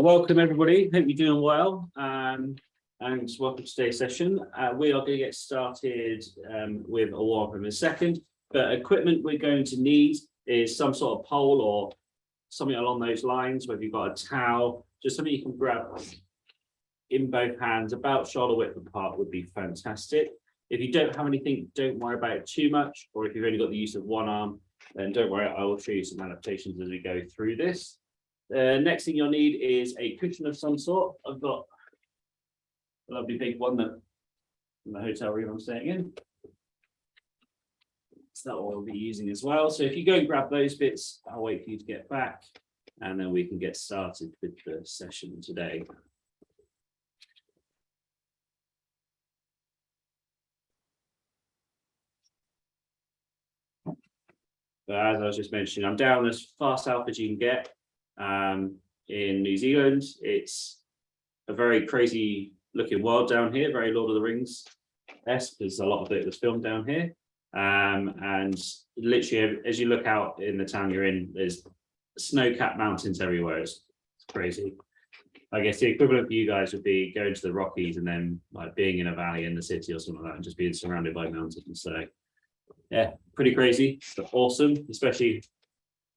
Welcome everybody, hope you're doing well and welcome to today's session. We are going to get started with a warm-up in a second, but equipment we're going to need is some sort of pole or something along those lines, whether you've got a towel, just something you can grab in both hands about shoulder width apart would be fantastic. If you don't have anything, don't worry about it too much, or if you've only got the use of one arm, then don't worry, I will show you some adaptations as we go through this. Next thing you'll need is a cushion of some sort. I've got a lovely big one that in the hotel room I'm staying in. So that one we'll be using as well. So if you go and grab those bits, I'll wait for you to get back and then we can get started with the session today. But as I was just mentioning, I'm down as far south as you can get. In New Zealand, it's a very crazy looking world down here, very Lord of the Rings-esque, because a lot of it was filmed down here. And literally, as you look out in the town you're in, there's snow-capped mountains everywhere. It's crazy. I guess the equivalent for you guys would be going to the Rockies and then like being in a valley in the city or something like that, and just being surrounded by mountains. So yeah, pretty crazy, but awesome, especially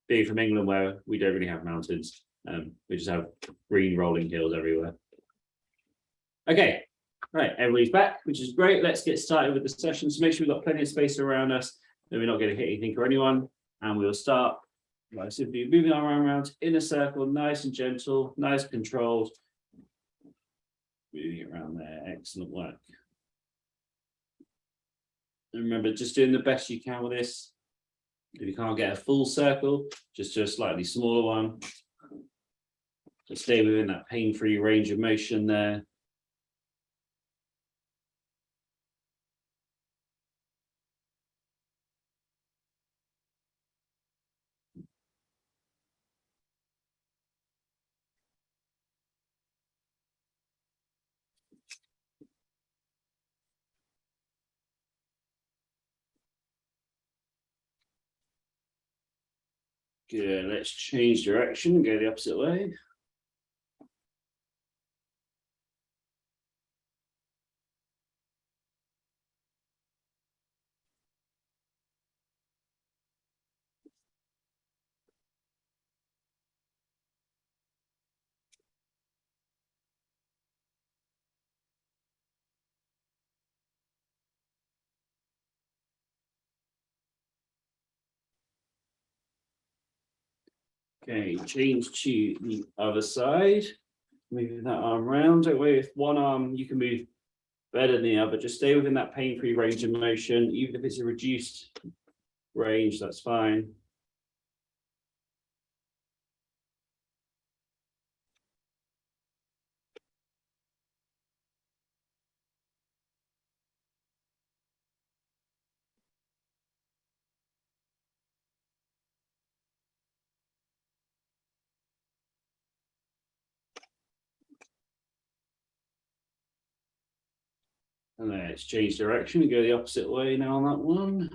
being from England where we don't really have mountains. We just have green rolling hills everywhere. Okay, right, everybody's back, which is great. Let's get started with the session. So make sure we've got plenty of space around us, that we're not going to hit anything or anyone. And we'll start by simply moving our arm around in a circle, nice and gentle, nice controlled. Moving it around there, excellent work. And remember, just doing the best you can with this. If you can't get a full circle, just do a slightly smaller one. So stay within that pain-free range of motion there. Good, let's change direction, go the opposite way. Okay, change to the other side. Moving that arm around. Don't worry, with one arm you can move better than the other. Just stay within that pain-free range of motion. Even if it's a reduced range, that's fine. And then let's change direction and go the opposite way now on that one.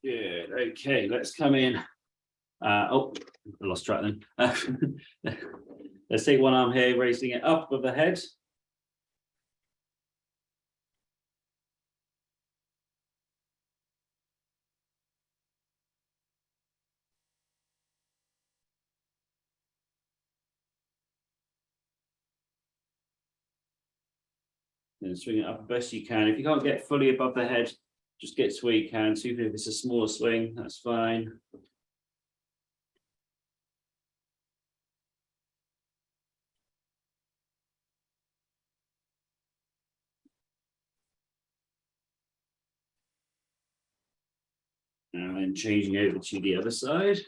Good, okay, let's come in. Oh, I lost track then. Let's take one arm here, raising it up above the head. And swing it up as best you can. If you can't get fully above the head, just get to where you can. So even if it's a smaller swing, that's fine. And then changing over to the other side.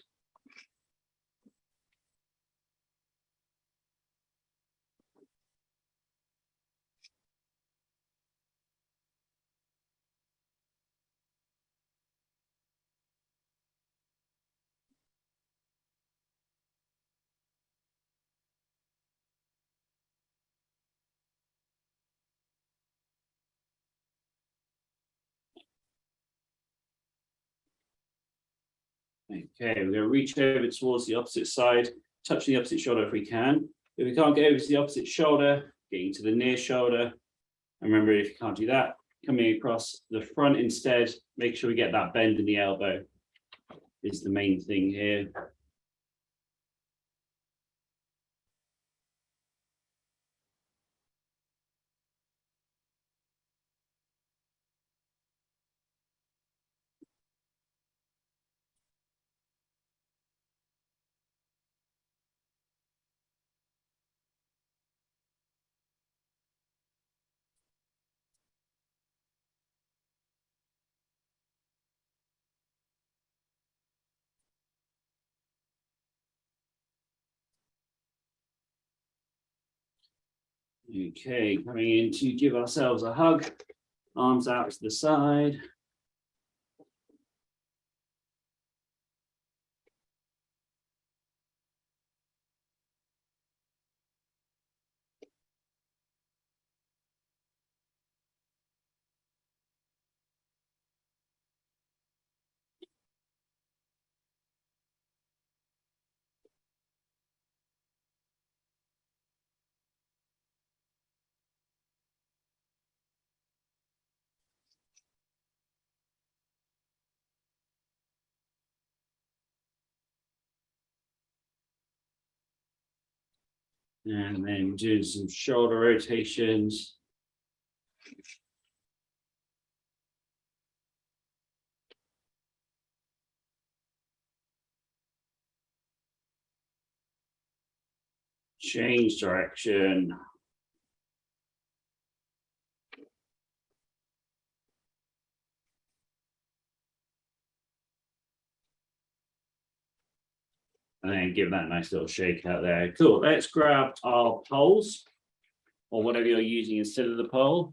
Okay, we're going to reach over towards the opposite side, touching the opposite shoulder if we can. If we can't get over to the opposite shoulder, getting to the near shoulder. And remember, if you can't do that, coming across the front instead, make sure we get that bend in the elbow is the main thing here. Okay, coming in to give ourselves a hug, arms out to the side. And then do some shoulder rotations. Change direction. And then give that a nice little shake out there. Cool, let's grab our poles or whatever you're using instead of the pole.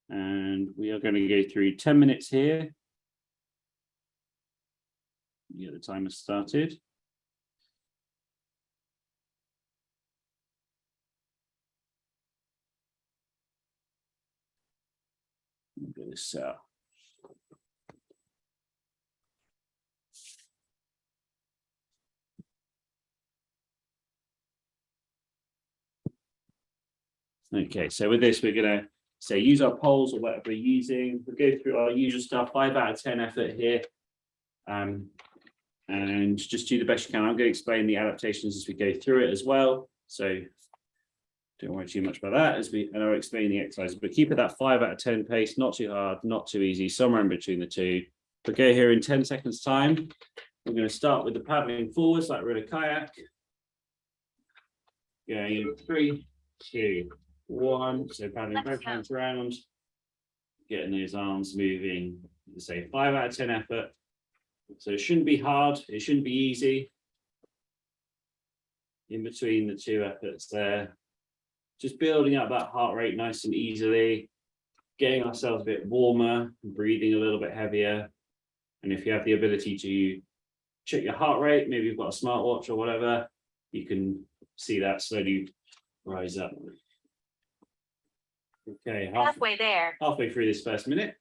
And we are going to go through 10 minutes here. Yeah, the timer started. Go so. Okay, so with this, we're going to say use our poles or whatever we're using. We'll go through our usual stuff, 5 out of 10 effort here. And just do the best you can. I'm going to explain the adaptations as we go through it as well. So don't worry too much about that and I'll explain the exercises, but keep it that 5 out of 10 pace, not too hard, not too easy, somewhere in between the two. We'll go here in 10 seconds time. We're going to start with the paddling forwards like we're in a kayak. Going in 3, 2, 1. So paddling both hands around, getting those arms moving. Say 5 out of 10 effort. So it shouldn't be hard, it shouldn't be easy. In between the two efforts there. Just building up that heart rate nice and easily, getting ourselves a bit warmer, breathing a little bit heavier. And if you have the ability to check your heart rate, maybe you've got a smartwatch or whatever, you can see that slowly rise up. Okay, halfway through this first minute.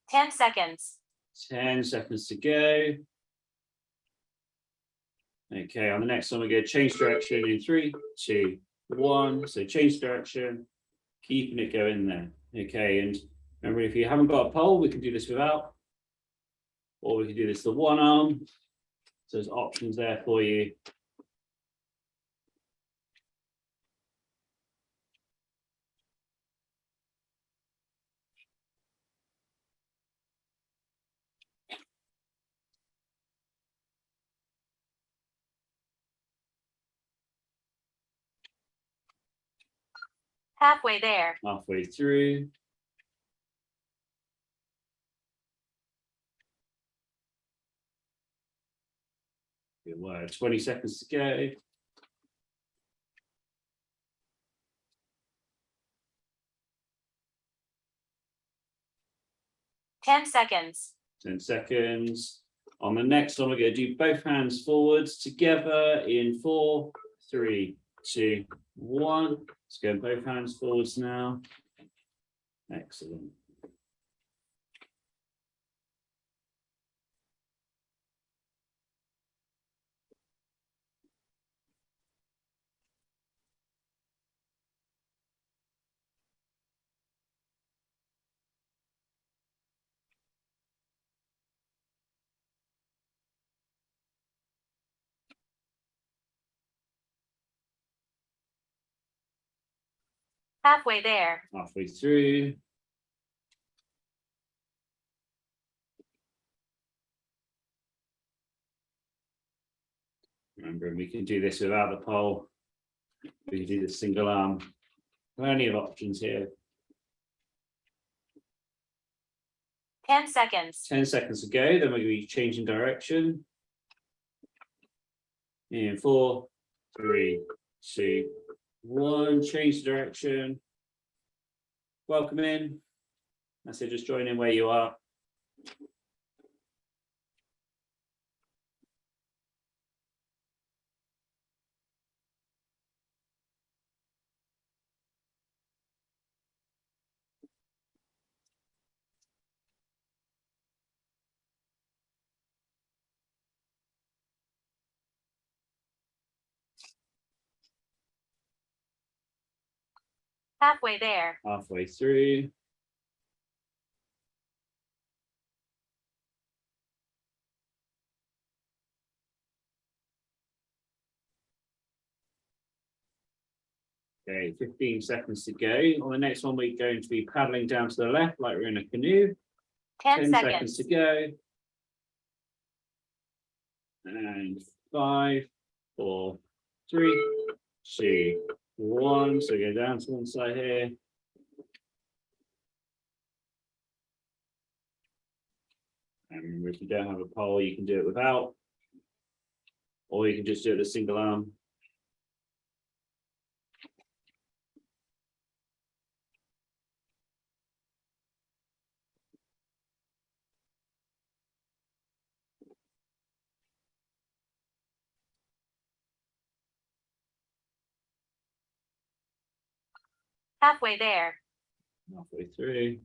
Ten seconds. 10 seconds to go. Okay, on the next one, we go change direction in 3, 2, 1. So change direction, keeping it going there. Okay, and remember, if you haven't got a pole, we can do this without, or we can do this with one arm. So there's options there for you. Halfway there. Halfway through. Good work. 20 seconds to go. 10 seconds. 10 seconds. On the next one, we're going to do both hands forwards together in 4, 3, 2, 1. Let's go both hands forwards now. Excellent. Halfway there. Halfway through. Remember, we can do this without the pole. We can do the single arm. Plenty of options here. 10 seconds. 10 seconds to go. Then we're going to be changing direction. In 4, 3, 2, 1. Change the direction. Welcome in. That's it. Just join in where you are. Halfway there. Halfway through. Okay, 15 seconds to go. On the next one, we're going to be paddling down to the left like we're in a canoe. 10 seconds seconds. to go. And 5, 4, 3, 2, 1. So go down to one side here. And remember, if you don't have a pole, you can do it without. Or you can just do it with a single arm. Halfway there. Halfway through.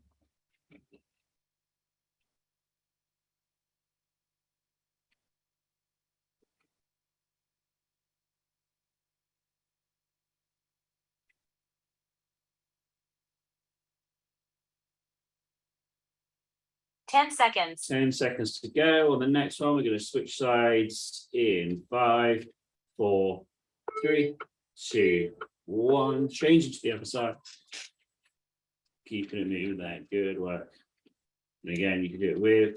Ten seconds. 10 seconds to go. On the next one, we're going to switch sides in 5, 4, 3, 2, 1. Change it to the other side. Keeping it moving there. Good work. And again, you can do it with,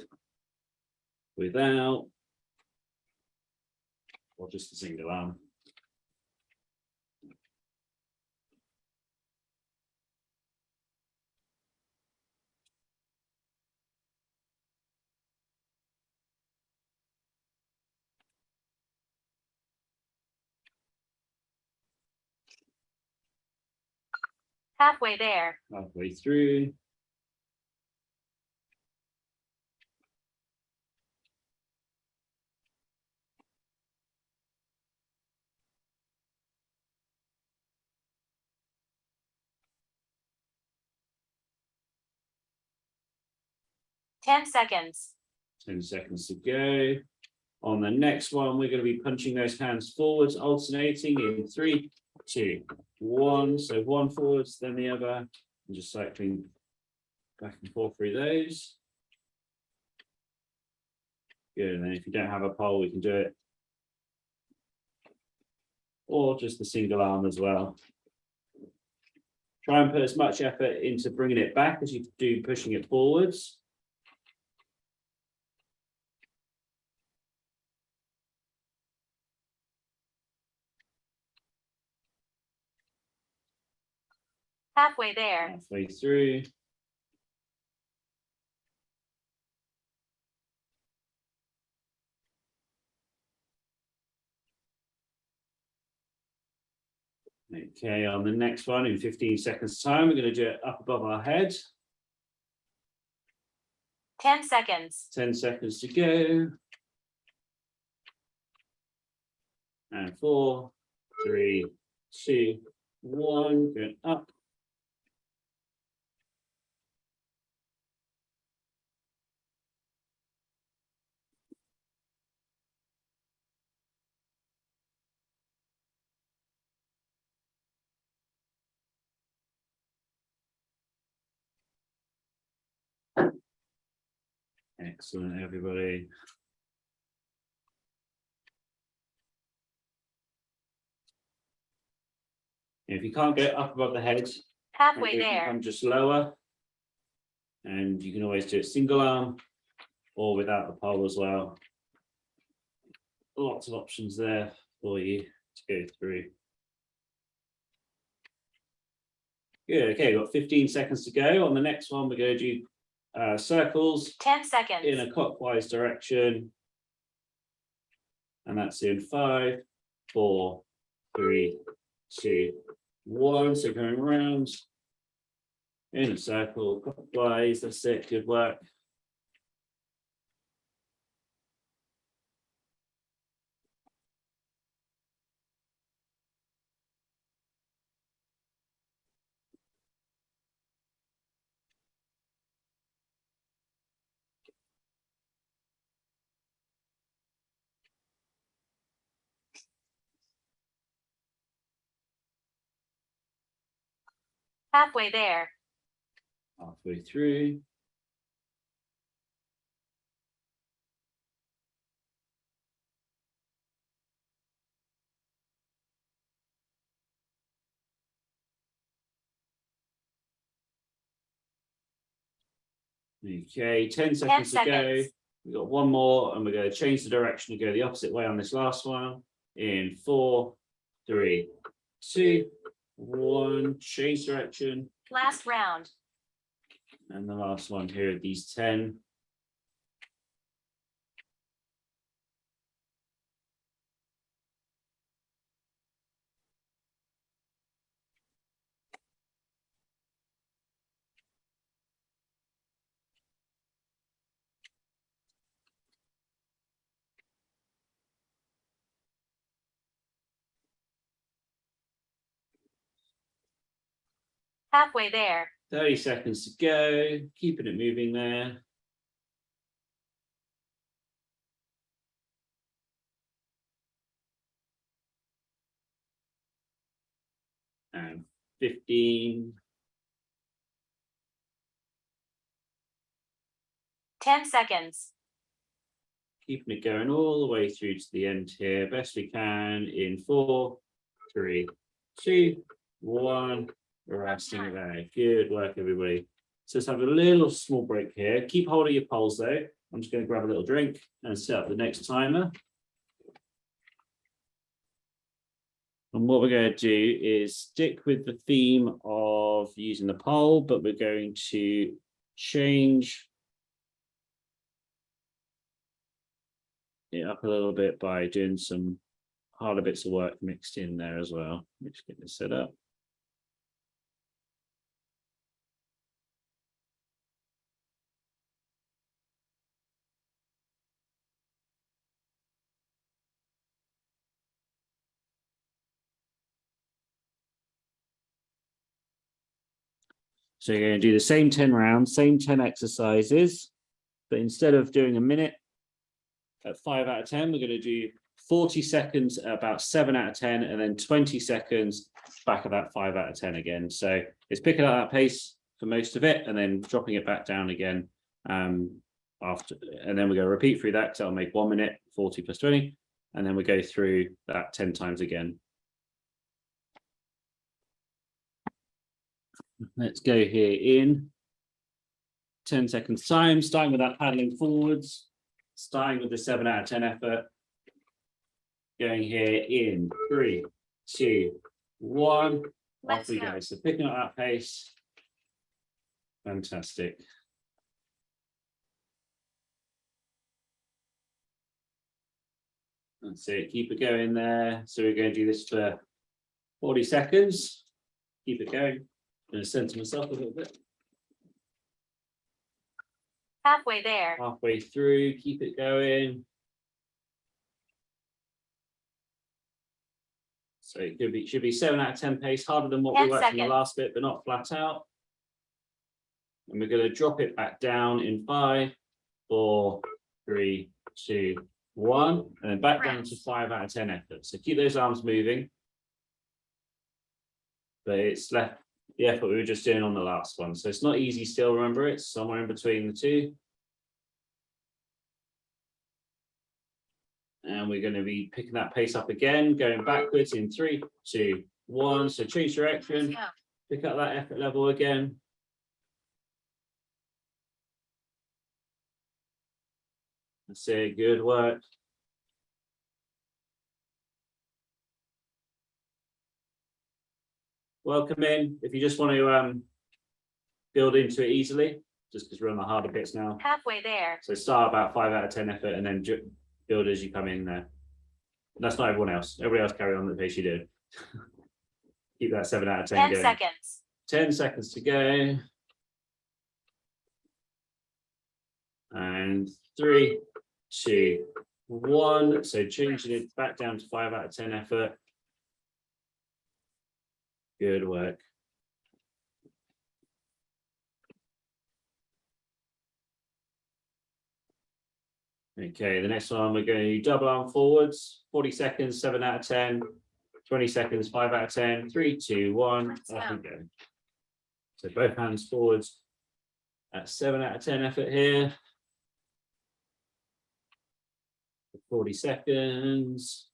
without, or just a single arm. Halfway there. Halfway through. Ten seconds. 10 seconds to go. On the next one, we're going to be punching those hands forwards, alternating in 3, 2, 1. So one forwards, then the other, and just cycling back and forth through those. Good. And then if you don't have a pole, we can do it. Or just the single arm as well. Try and put as much effort into bringing it back as you do pushing it forwards. Halfway there. Halfway through. Okay, on the next one, in 15 seconds time, we're going to do it up above our head. 10 seconds. 10 seconds to go. And 4, 3, 2, 1, going up. Excellent, everybody. If you can't get up above the head, Halfway you can there. come just lower. And you can always do it single arm or without the pole as well. Lots of options there for you to go through. Good, okay, we've got 15 seconds to go. On the next one, we're going to do circles 10 seconds. in a clockwise direction. And that's in 5, 4, 3, 2, 1. So going around in a circle, clockwise. That's it, good work. Halfway there. Halfway through. Okay, 10 seconds to go. seconds. We've got one more and we're going to change the direction and go the opposite way on this last one. In 4, 3, 2, 1, change direction. Last round. And the last one here are these 10. Halfway there. 30 seconds to go, keeping it moving there. And 15. 10 seconds. Keeping it going all the way through to the end here, best we can in 4, 3, 2, 1. Resting it there. Good work, everybody. So let's have a little small break here. Keep hold of your poles though. I'm just going to grab a little drink and set up the next timer. And what we're going to do is stick with the theme of using the pole, but we're going to change it up a little bit by doing some harder bits of work mixed in there as well. Let's get this set up. So you're going to do the same 10 rounds, same 10 exercises, but instead of doing a minute at 5 out of 10, we're going to do 40 seconds at about 7 out of 10, and then 20 seconds back at that 5 out of 10 again. So it's picking up that pace for most of it and then dropping it back down again after, and then we're going to repeat through that because that'll make 1 minute, 40 plus 20, and then we go through that 10 times again. Let's go here in 10 seconds time, starting with that paddling forwards, starting with the 7 out of 10 effort. Going here in 3, 2, 1. Off we go. So picking up that pace. Fantastic. That's it. Keep it going there. So we're going to do this for 40 seconds. Keep it going. I'm going to center myself a little bit. Halfway there. Halfway through, keep it going. So it should be 7 out of 10 pace, harder than what we 10 worked on the seconds. last bit, but not flat out. And we're going to drop it back down in 5, 4, 3, 2, 1, and then back down to 5 out of 10 effort. So keep those arms moving. But it's left the effort we were just doing on the last one. So it's not easy still, remember, it's somewhere in between the two. And we're going to be picking that pace up again, going backwards in 3, 2, 1. So change direction, pick up that effort level again. That's it, good work. Welcome in. If you just want to build into it easily, just because we're on the harder bits now. Halfway there. So start about 5 out of 10 effort and then build as you come in there. And that's not everyone else. Everybody else carry on the pace you do. Keep that 7 out of 10 10 going. seconds. 10 seconds to go. And 3, 2, 1. So changing it back down to 5 out of 10 effort. Good work. Okay, the next one we're going to double arm forwards, 40 seconds, 7 out of 10, 20 seconds, 5 out of 10, 3, 2, 1, off we go. So both hands forwards at 7 out of 10 effort here. 40 seconds.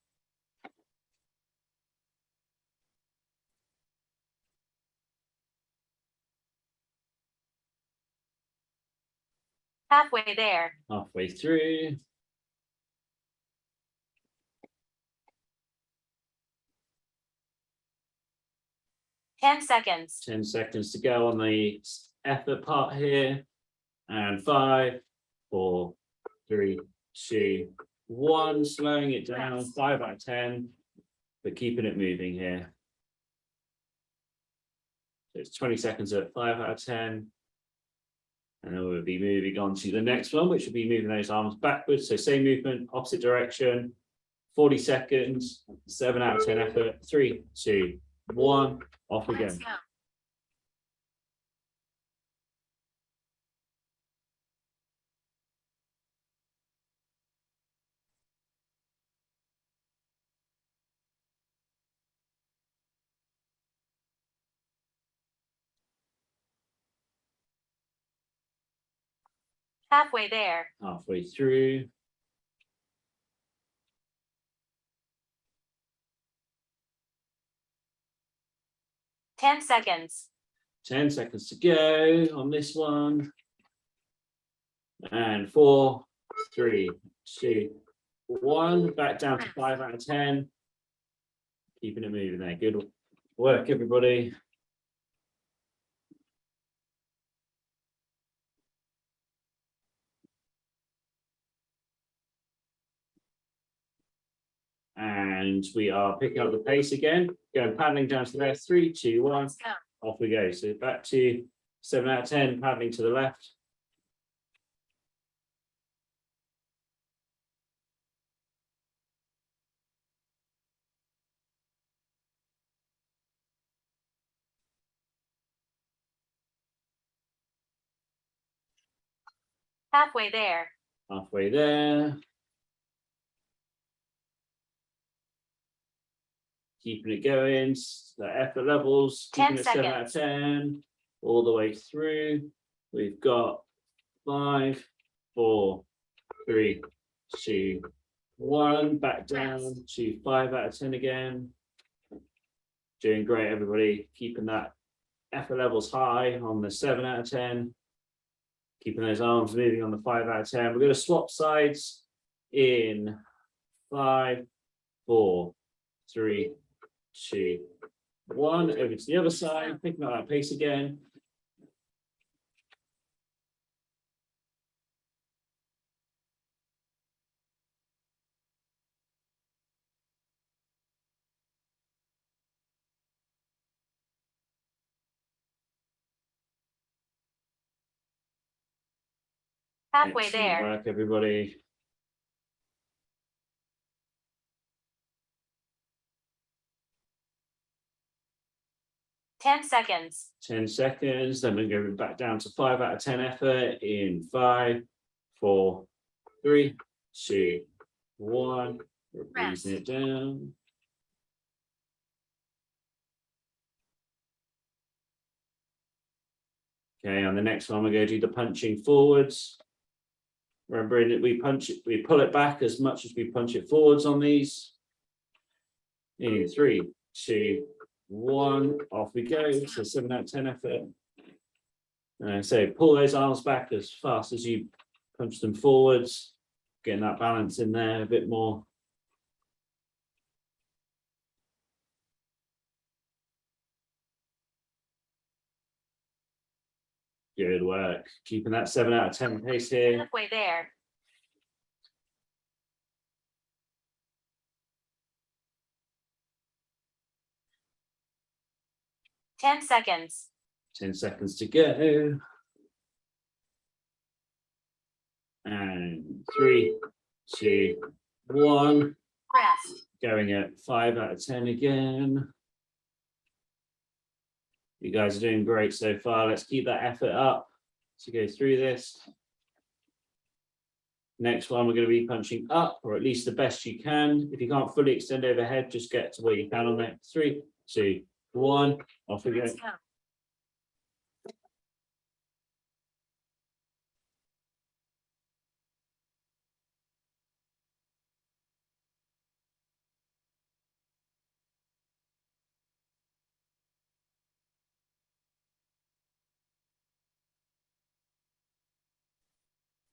Halfway there. Halfway through. Ten seconds. 10 seconds to go on the effort part here. And 5, 4, 3, 2, 1. Slowing it down, 5 out of 10, but keeping it moving here. So it's 20 seconds at 5 out of 10. And then we'll be moving on to the next one, which will be moving those arms backwards. So same movement, opposite direction, 40 seconds, 7 out of 10 effort, 3, 2, 1, off we go. Let's go. Halfway there. Halfway through. Ten seconds. 10 seconds to go on this one. And 4, 3, 2, 1. Back down to 5 out of 10. Keeping it moving there. Good work, everybody. And we are picking up the pace again, going paddling down to the left, 3, 2, 1, Let's go. off we go. So back to 7 out of 10, paddling to the left. Halfway there. Halfway there. Keeping it going, the effort levels, 10 keeping it 7 out of 10, all the way through. We've got 5, 4, 3, 2, 1, back down to 5 out of 10 again. Doing great, everybody. Keeping that effort levels high on the 7 out of 10. Keeping those arms moving on the 5 out of 10. We're going to swap sides in 5, 4, 3, 2, 1. Over to the other side, picking up that pace again. Halfway Excellent there. work, everybody. Ten seconds. 10 seconds, then we're going back down to 5 out of 10 effort in 5, 4, 3, 2, 1. We're Rest. breathing it down. Okay, on the next one, we're going to do the punching forwards. Remembering that we pull it back as much as we punch it forwards on these. In 3, 2, 1, off we go. So 7 out of 10 effort. So pull those arms back as fast as you punch them forwards, getting that balance in there a bit more. Good work. Keeping that 7 out of 10 pace here. Halfway there. Ten seconds. 10 seconds to go. And 3, 2, 1. Rest. Going at 5 out of 10 again. You guys are doing great so far. Let's keep that effort up to go through this. Next one, we're going to be punching up, or at least the best you can. If you can't fully extend overhead, just get to where you can on it. 3, 2, 1. Off we go. Let's go.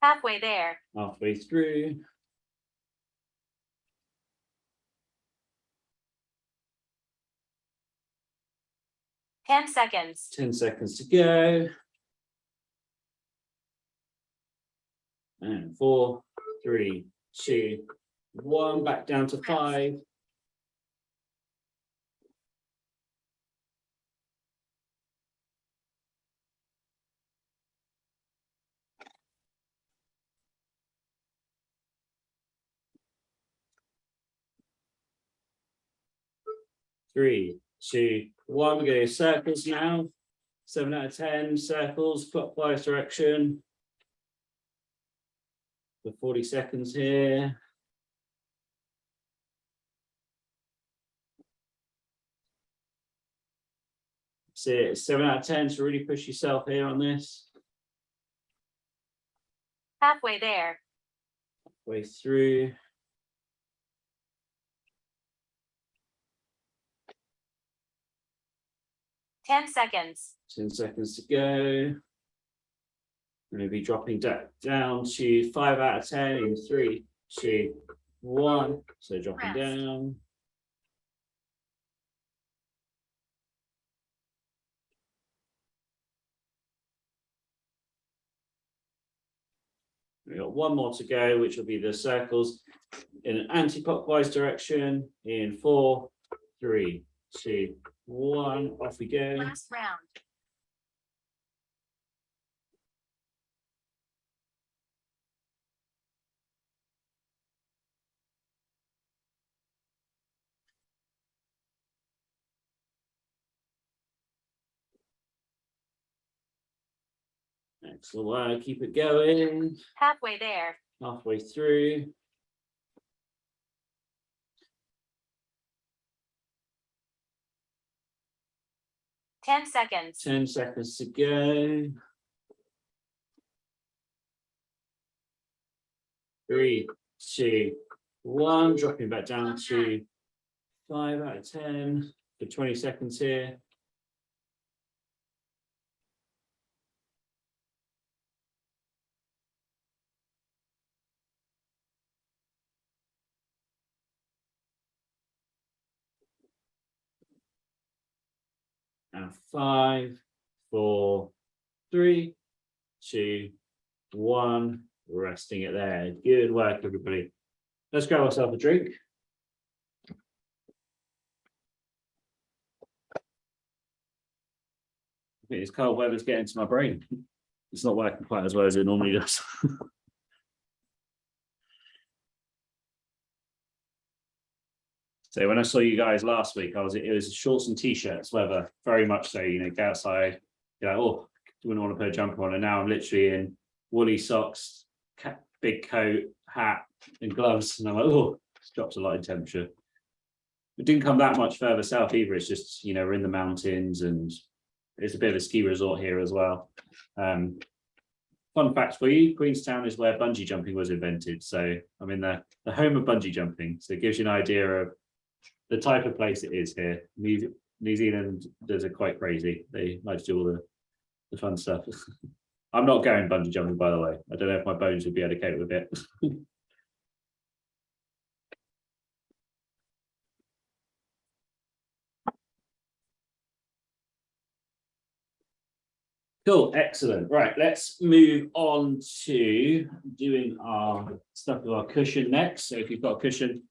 Halfway there. Halfway through. Ten seconds. 10 seconds to go. And 4, 3, 2, 1. Back down to 5. Three, 2, 1. We're going to circles now. 7 out of 10 circles, clockwise direction. For 40 seconds here. So it's 7 out of 10, so really push yourself here on this. Halfway there. Way through. Ten seconds. 10 seconds to go. We're going to be dropping down to 5 out of 10 in 3, 2, 1. So dropping Rest. down. We've got one more to go, which will be the circles in an anti-clockwise direction in 4, 3, 2, 1. Off we go. Last round. Excellent. Keep it going. Halfway there. Halfway through. Ten seconds. 10 seconds to go. 3, 2, 1. Dropping back down to 5 out of 10 for 20 seconds here. And 5, 4, 3, 2, 1. Resting it there. Good work, everybody. Let's grab ourselves a drink. I think this cold weather's getting to my brain. It's not working quite as well as it normally does. So when I saw you guys last week, it was shorts and t-shirts weather, very much so, you know, go outside, you're like, oh, do you want to put a jumper on? And now I'm literally in woolly socks, big coat, hat, and gloves. And I'm like, oh, it's dropped a lot in temperature. It didn't come that much further south either. It's just, you know, we're in the mountains and it's a bit of a ski resort here as well. Fun fact for you, Queenstown is where bungee jumping was invented. So I'm in the home of bungee jumping. So it gives you an idea of the type of place it is here. New Zealanders are quite crazy. They like to do all the fun stuff. I'm not going bungee jumping, by the way. I don't know if my bones would be able to cope with it. Cool, excellent. Right, let's move on to doing our stuff with our cushion next. So if you've got a cushion,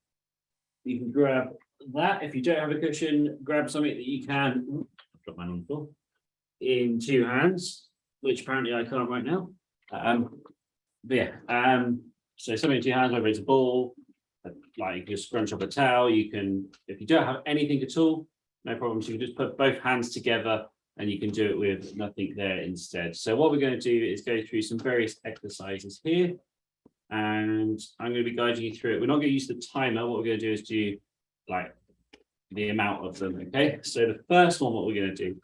you can grab that. If you don't have a cushion, grab something that you can drop my on the floor in two hands, which apparently I can't right now. But yeah, so something in two hands, whether it's a ball, like you can just scrunch up a towel. You can, if you don't have anything at all, no problems. You can just put both hands together and you can do it with nothing there instead. So what we're going to do is go through some various exercises here. And I'm going to be guiding you through it. We're not going to use the timer. What we're going to do is do like the amount of them. Okay. So the first one, what we're going to do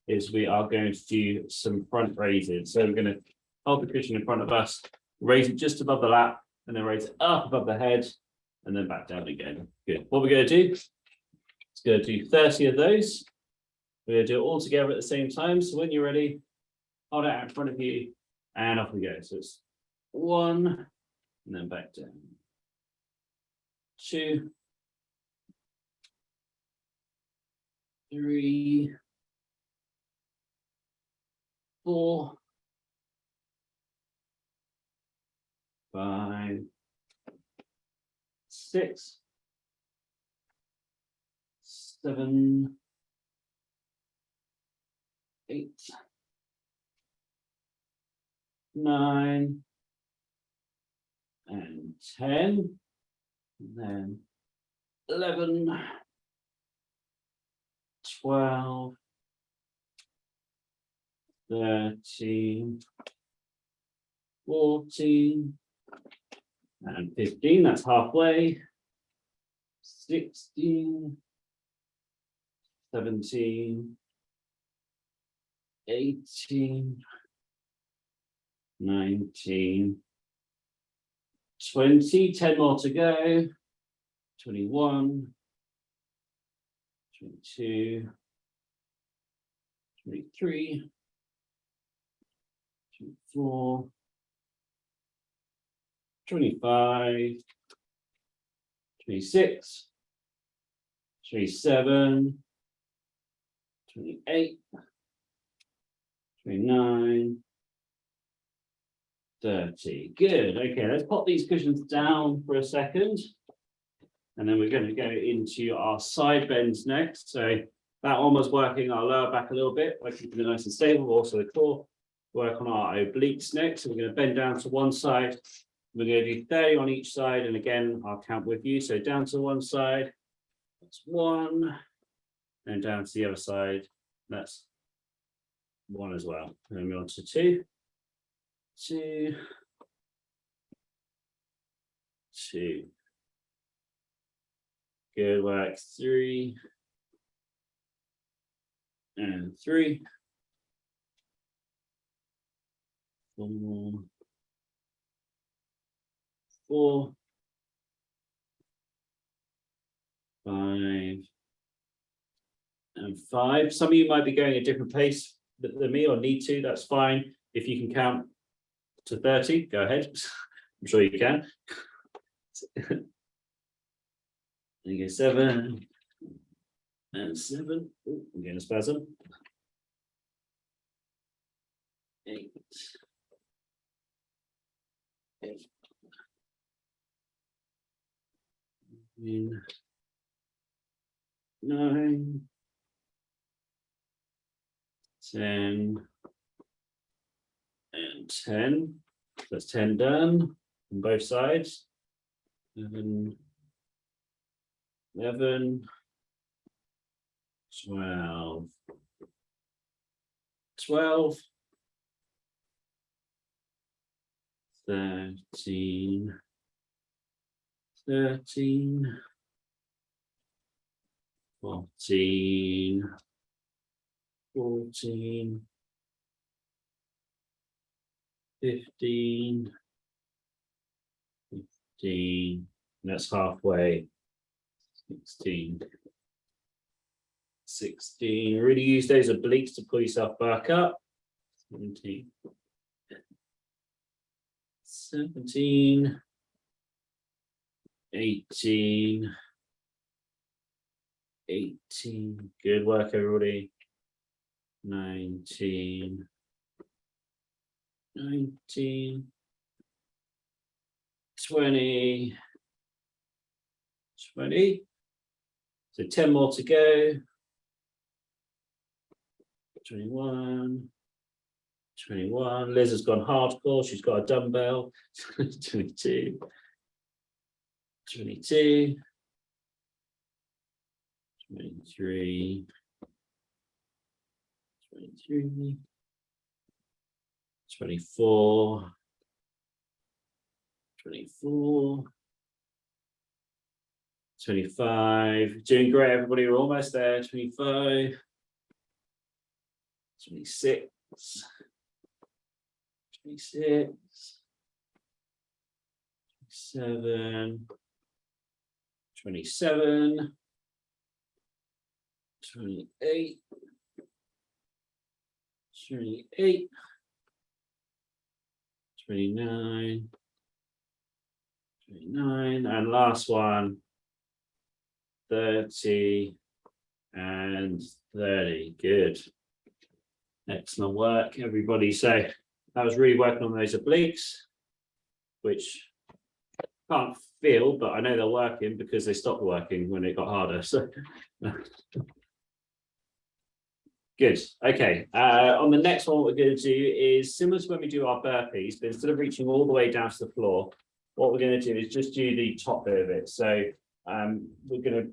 is we are going to do some front raises. So we're going to hold the cushion in front of us, raise it just above the lap, and then raise it up above the head, and then back down again. Good. What we're going to do is going to do 30 of those. We're going to do it all together at the same time. So when you're ready, hold it out in front of you, and off we go. So it's 1, and then back down. 2, 3, 4, 5, 6, 7, 8, 9, and 10, and then 11, 12, 13, 14, and 15, that's halfway, 16, 17, 18, 19, 20, 10 more to go, 21, 22, 23, 24, 25, 26, 27, 28, 29, 30. Good. Okay, let's pop these cushions down for a second. And then we're going to go into our side bends next. So that one was working our lower back a little bit by keeping it nice and stable, also the core. Work on our obliques next. So we're going to bend down to one side. We're going to do 30 on each side. And again, I'll count with you. So down to one side, that's 1. And down to the other side, that's 1 as well. And then we're on to 2, 2, 2. Good work. 3, and 3, 4, 4, 5, and 5. Some of you might be going a different pace than me or need to, that's fine. If you can count to 30, go ahead. I'm sure you can. There you go, 7, and 7. Ooh, I'm getting a spasm. 8, 8, 9, 10, And 10. That's 10 done on both sides. 11, 11, 12, 12, 13, 13, 14, 14, 15, 15, that's halfway, 16, 16, really use those obliques to pull yourself back up, 17, 17, 18, 18, good work everybody, 19, 19, 20, 20, so 10 more to go, 21, 21, Liz has gone hardcore, she's got a dumbbell, 22, 22, 23, 23, 24, 24, 25, doing great everybody, we're almost there, 25, 26, 26, 27, 27, 28, 28, 29, 29, and last one, 30 and 30. Good. Excellent work, everybody. So I was really working on those obliques, which can't feel, but I know they're working because they stopped working when it got harder. So good. Okay. On the next one, what we're going to do is similar to when we do our burpees, but instead of reaching all the way down to the floor, what we're going to do is just do the top bit of it. So we're going to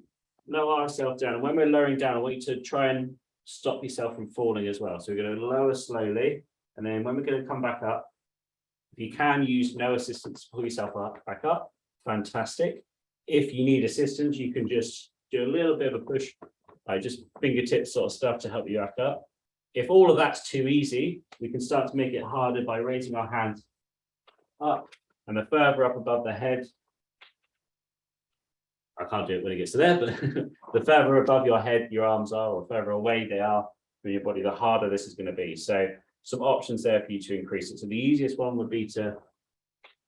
lower ourselves down, and when we're lowering down, I want you to try and stop yourself from falling as well. So we're going to lower slowly, and then when we're going to come back up, if you can use no assistance to pull yourself up, back up, fantastic. If you need assistance, you can just do a little bit of a push, like just fingertip sort of stuff to help you back up. If all of that's too easy, we can start to make it harder by raising our hands up, and the further up above the head, I can't do it when it gets to there, but the further above your head your arms are, or further away they are from your body, the harder this is going to be. So some options there for you to increase it. So the easiest one would be to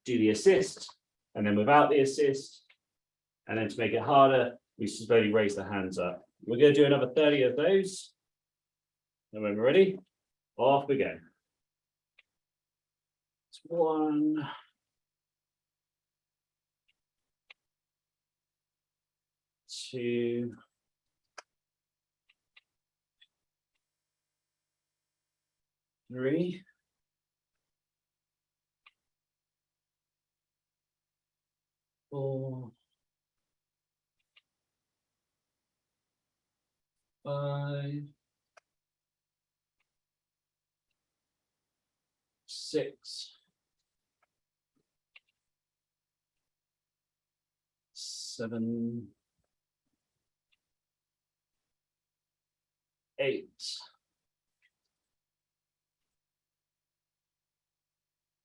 do the assist, and then without the assist, and then to make it harder, we slowly raise the hands up. We're going to do another 30 of those. And when we're ready, off we go. It's 1, 2, 3, 4, 5, 6, 7, 8,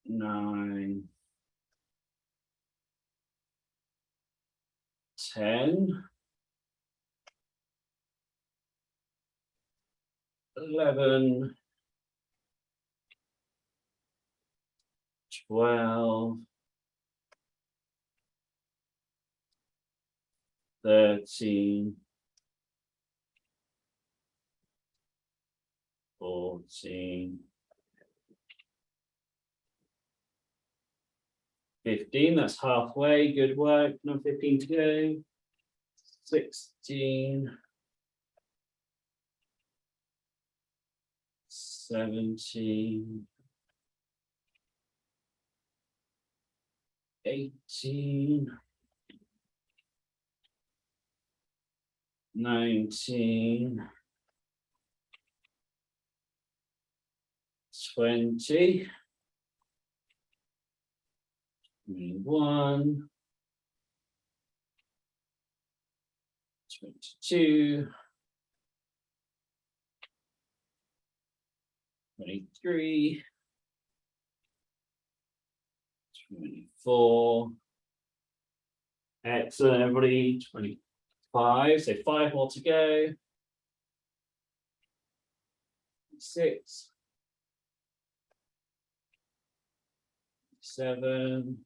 9, 10, 11, 12, 13, 14, 15, that's halfway, good work, another 15 to go, 16, 17, 18, 19, 20, 21, 22, 23, 24. Excellent, everybody. 25. So 5 more to go. 6, 7,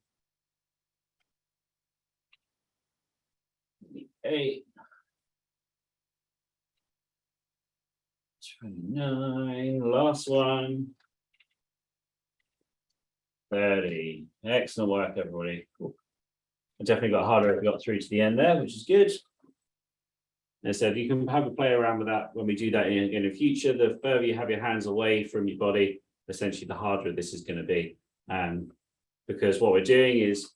8, 29. Last one. 30. Excellent work, everybody. Cool. I definitely got harder if we got through to the end there, which is good. And so you can have a play around with that when we do that in the future. The further you have your hands away from your body, essentially the harder this is going to be. Because what we're doing is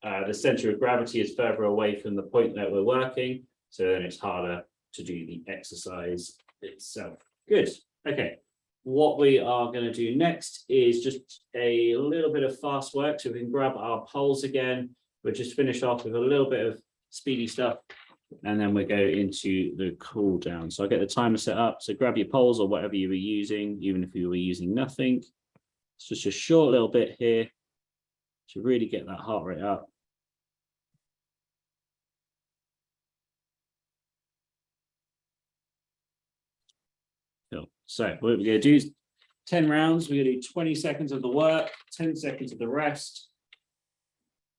the center of gravity is further away from the point that we're working. So then it's harder to do the exercise itself. Good. Okay. What we are going to do next is just a little bit of fast work. So we can grab our poles again. We'll just finish off with a little bit of speedy stuff. And then we go into the cool down. So I'll get the timer set up. So grab your poles or whatever you were using, even if you were using nothing. It's just a short little bit here to really get that heart rate up. Cool. So what we're going to do is 10 rounds. We're going to do 20 seconds of the work, 10 seconds of the rest.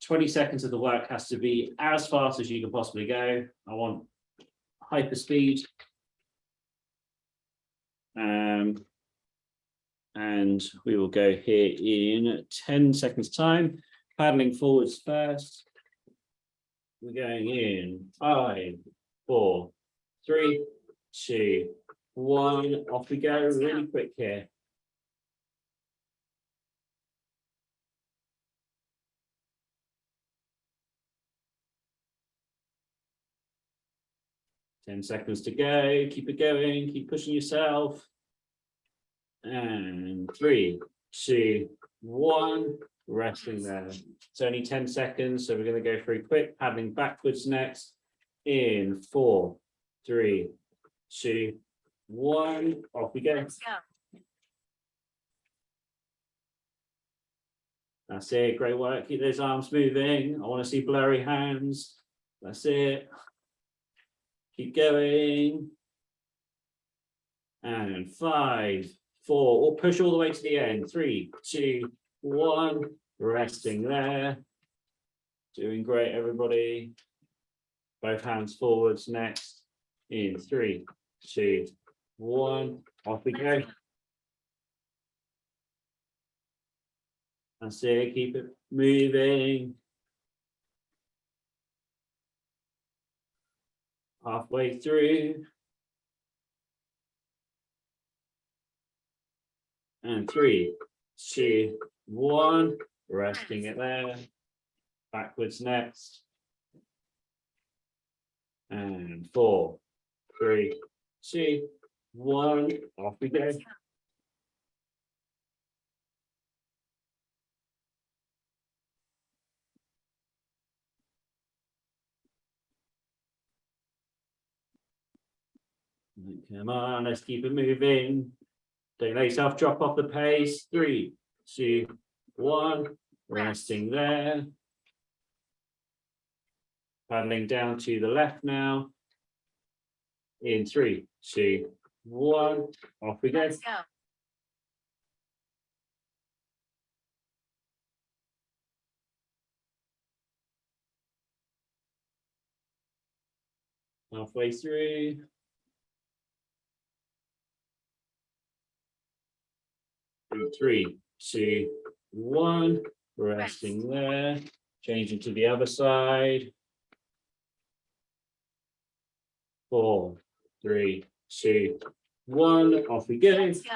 20 seconds of the work has to be as fast as you can possibly go. I want hyper speed. And we will go here in 10 seconds time, paddling forwards first. We're going in 5, 4, 3, 2, 1. Off we go, really quick here. Ten seconds to go. Keep it going. Keep pushing yourself. And 3, 2, 1. Resting there. It's only 10 seconds, so we're going to go through quick. Paddling backwards next. In 4, 3, 2, 1. Off we go. Let's go. That's it. Great work. Keep those arms moving. I want to see blurry hands. That's it. Keep going. And 5, 4, or push all the way to the end. 3, 2, 1. Resting there. Doing great, everybody. Both hands forwards next. In 3, 2, 1. Off we go. That's it. Keep it moving. Halfway through. And 3, 2, 1. Resting it there. Backwards next. And 4, 3, 2, 1. Off we go. Let's go. Come on, let's keep it moving. Don't let yourself drop off the pace. 3, 2, 1. Resting there. Paddling down to the left now. In 3, 2, 1. Off we go. Let's go. Halfway through. And 3, 2, 1. Resting there. Changing to the other side. 4, 3, 2, 1. Off we go. Let's go.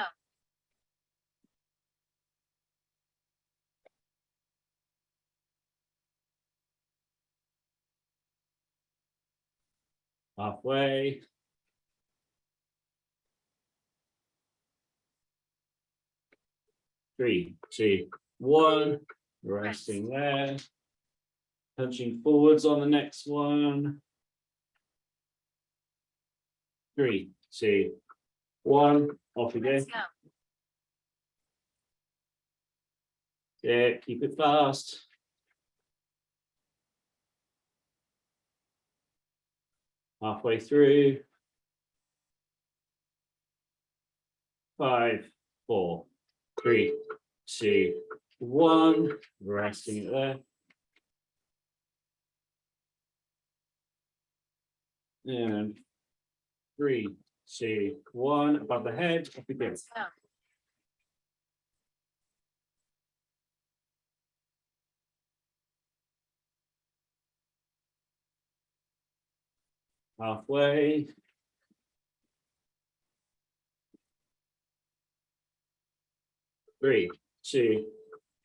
halfway. Three, two, one, resting there. Punching forwards on the next one. Three, two, one, off we go. Let's go. Yeah, keep it fast. Halfway through. 5, 4, 3, 2, 1. Resting it there. And 3, 2, 1. Above the head. Off we go. Let's go. Halfway. 3, 2,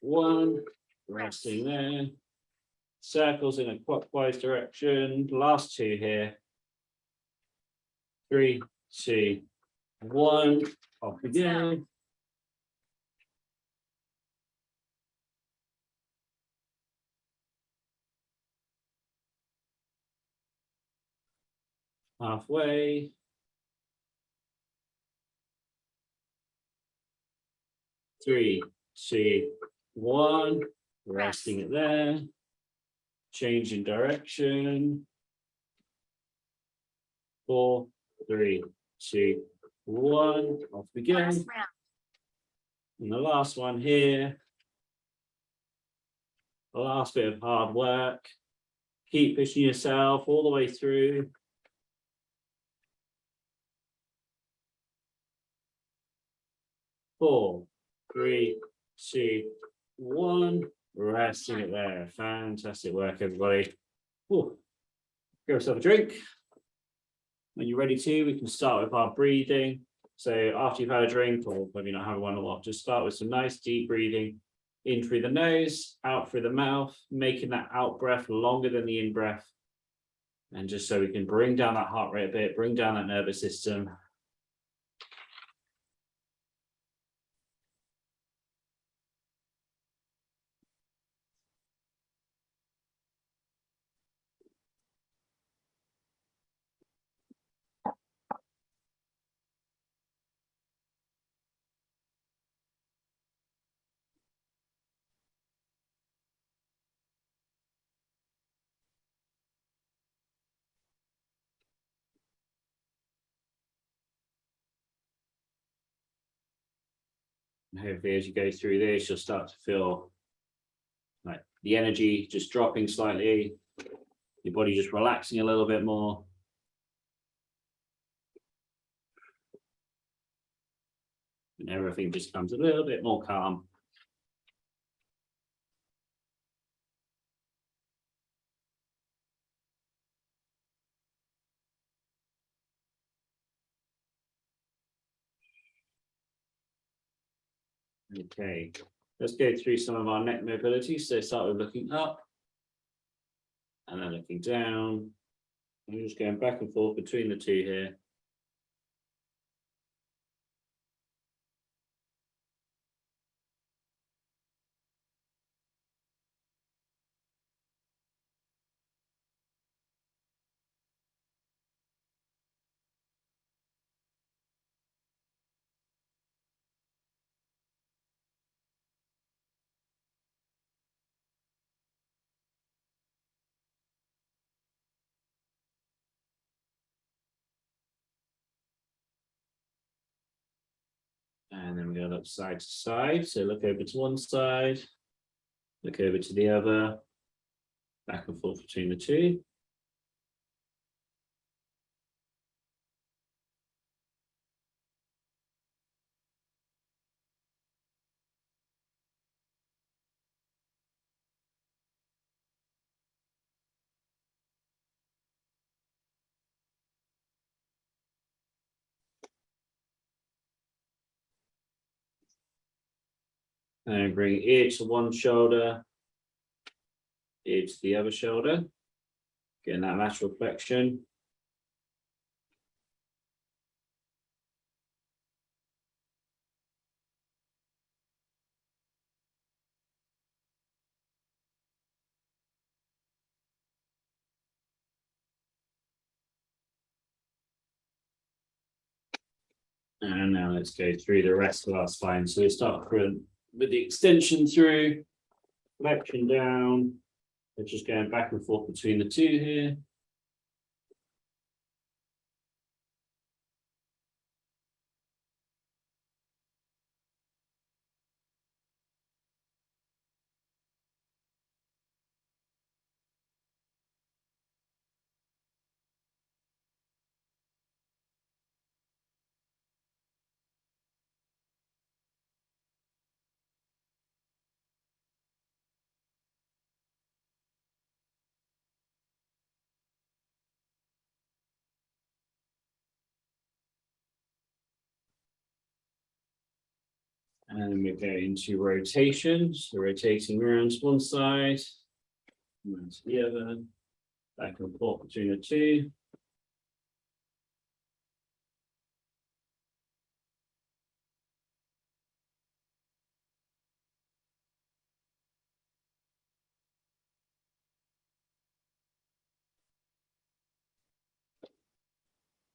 1. Resting there. Circles in a clockwise direction. Last two here. 3, 2, 1. Off we go. Halfway. 3, 2, 1. Resting it there. Change in direction. 4, 3, 2, 1. Off we go. Last round. And the last one here. The last bit of hard work. Keep pushing yourself all the way through. 4, 3, 2, 1. Resting it there. Fantastic work, everybody. Ooh. Give yourself a drink. When you're ready to, we can start with our breathing. So after you've had a drink, or maybe not have one or what, just start with some nice deep breathing. In through the nose, out through the mouth, making that out breath longer than the in breath. And just so we can bring down that heart rate a bit, bring down that nervous system. And hopefully as you go through this, you'll start to feel like the energy just dropping slightly, your body just relaxing a little bit more. And everything just comes a little bit more calm. Okay, let's go through some of our neck mobility. So start with looking up and then looking down. And just going back and forth between the two here. And then we're going to look side to side. So look over to one side, look over to the other, back and forth between the two. And bring ear to one shoulder, ear to the other shoulder. Getting that lateral flexion. And now let's go through the rest of our spine. So we start with the extension through, flexion down. We're just going back and forth between the two here. And we go into rotation, so rotating around to one side, and to the other, back and forth between the two.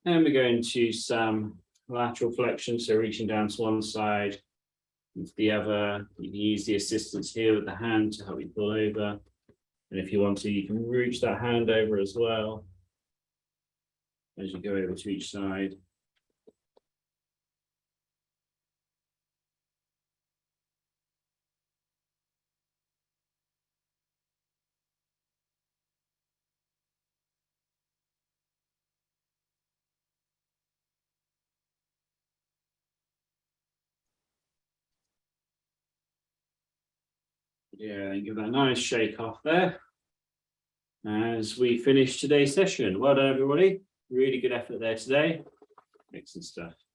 And we go into some lateral flexion, so reaching down to one side, and to the other. You can use the assistance here with the hand to help you pull over. And if you want to, you can reach that hand over as well as you go over to each side. Yeah, and give that a nice shake off there as we finish today's session. Well done, everybody. Really good effort there today. Excellent stuff.